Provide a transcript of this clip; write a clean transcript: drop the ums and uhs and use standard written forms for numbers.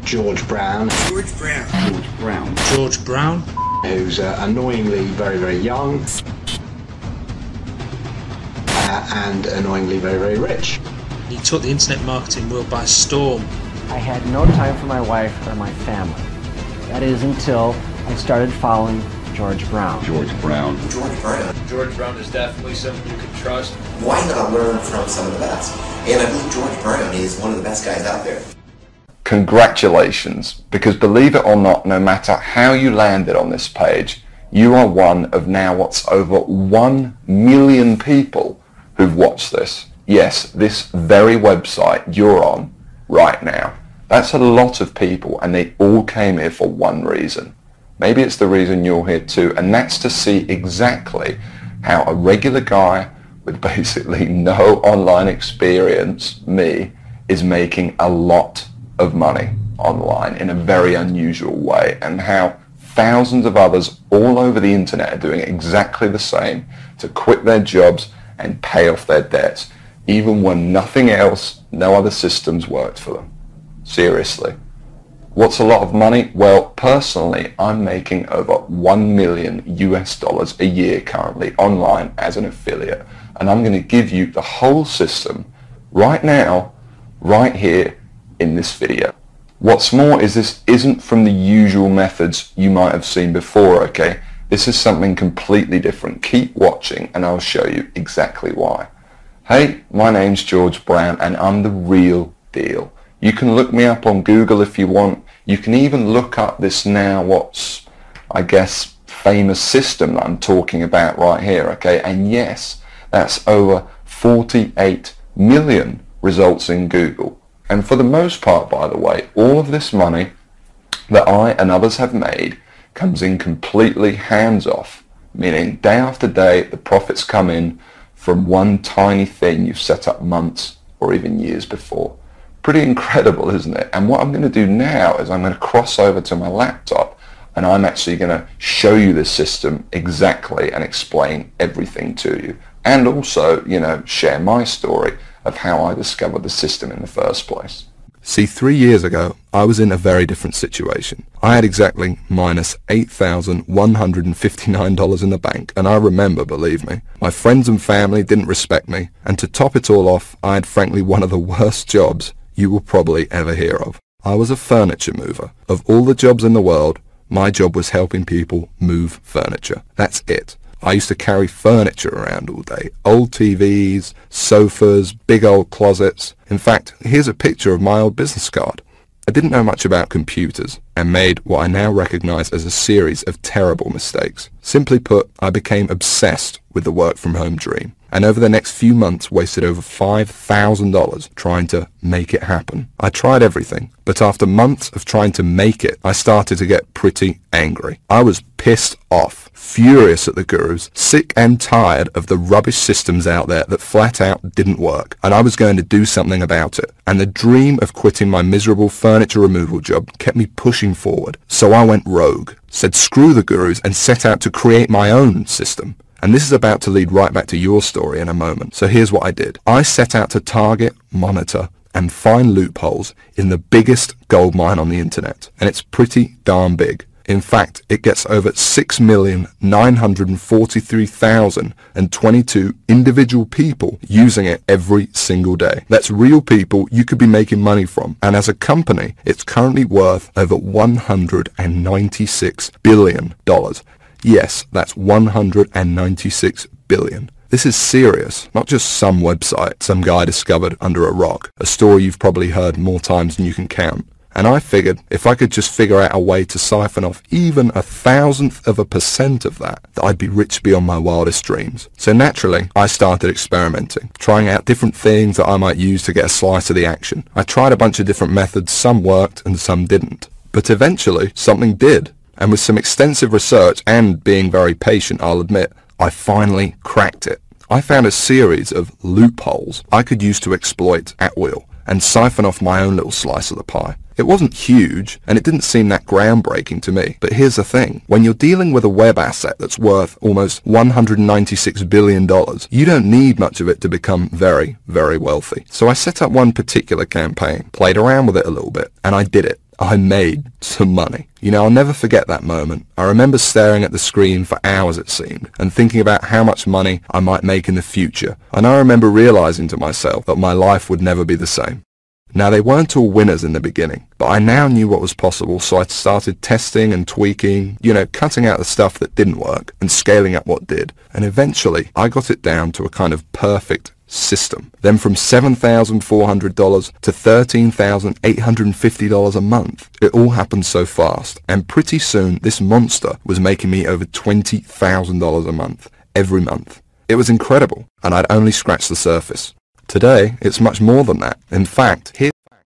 George Brown. George Brown. George Brown. George Brown. Who's annoyingly very, very young. And annoyingly very, very rich. He took the internet marketing world by storm. I had no time for my wife or my family. That is until I started following George Brown. George Brown. George Brown. George Brown is definitely someone you can trust. Why not learn from some of the best? And I believe George Brown is one of the best guys out there. Congratulations, because believe it or not, no matter how you landed on this page, you are one of now what's over 1 million people who've watched this. Yes, this very website you're on right now. That's a lot of people, and they all came here for one reason. Maybe it's the reason you're here too, and that's to see exactly how a regular guy with basically no online experience, me, is making a lot of money online in a very unusual way, and how thousands of others all over the internet are doing exactly the same to quit their jobs and pay off their debts, even when nothing else, no other systems worked for them. Seriously. What's a lot of money? Well, personally, I'm making over $1 million US a year currently online as an affiliate, and I'm going to give you the whole system right now, right here in this video. What's more is this isn't from the usual methods you might have seen before, okay? This is something completely different. Keep watching and I'll show you exactly why. Hey, my name's George Brown and I'm the real deal. You can look me up on Google if you want. You can even look up this now what's, I guess, famous system that I'm talking about right here, okay? And yes, that's over 48 million results in Google. And for the most part, by the way, all of this money that I and others have made comes in completely hands-off, meaning day after day the profits come in from one tiny thing you've set up months or even years before. Pretty incredible, isn't it? And what I'm going to do now is I'm going to cross over to my laptop and I'm actually going to show you this system exactly and explain everything to you. And also, you know, share my story of how I discovered the system in the first place. See, 3 years ago, I was in a very different situation. I had exactly minus $8,159 in the bank, and I remember, believe me, my friends and family didn't respect me, and to top it all off, I had frankly one of the worst jobs you will probably ever hear of. I was a furniture mover. Of all the jobs in the world, my job was helping people move furniture. That's it. I used to carry furniture around all day. Old TVs, sofas, big old closets. In fact, here's a picture of my old business card. I didn't know much about computers and made what I now recognize as a series of terrible mistakes. Simply put, I became obsessed with the work from home dream, and over the next few months wasted over $5,000 trying to make it happen. I tried everything, but after months of trying to make it, I started to get pretty angry. I was pissed off, furious at the gurus, sick and tired of the rubbish systems out there that flat out didn't work, and I was going to do something about it. And the dream of quitting my miserable furniture removal job kept me pushing forward. So I went rogue, said screw the gurus, and set out to create my own system. And this is about to lead right back to your story in a moment. So here's what I did. I set out to target, monitor, and find loopholes in the biggest goldmine on the internet. And it's pretty darn big. In fact, it gets over 6,943,022 individual people using it every single day. That's real people you could be making money from. And as a company, it's currently worth over $196 billion. Yes, that's $196 billion. This is serious, not just some website some guy discovered under a rock, a story you've probably heard more times than you can count. And I figured if I could just figure out a way to siphon off even 1,000% of that I'd be rich beyond my wildest dreams. So naturally, I started experimenting, trying out different things that I might use to get a slice of the action. I tried a bunch of different methods, some worked and some didn't. But eventually, something did. And with some extensive research and being very patient, I'll admit, I finally cracked it. I found a series of loopholes I could use to exploit at will and siphon off my own little slice of the pie. It wasn't huge, and it didn't seem that groundbreaking to me. But here's the thing. When you're dealing with a web asset that's worth almost $196 billion, you don't need much of it to become very, very wealthy. So I set up one particular campaign, played around with it a little bit, and I did it. I made some money. You know, I'll never forget that moment. I remember staring at the screen for hours, it seemed, and thinking about how much money I might make in the future. And I remember realizing to myself that my life would never be the same. Now, they weren't all winners in the beginning, but I now knew what was possible, so I started testing and tweaking, you know, cutting out the stuff that didn't work and scaling up what did. And eventually, I got it down to a kind of perfect system. Then from $7,400 to $13,850 a month. It all happened so fast, and pretty soon this monster was making me over $20,000 a month, every month. It was incredible, and I'd only scratched the surface. Today, it's much more than that. In fact,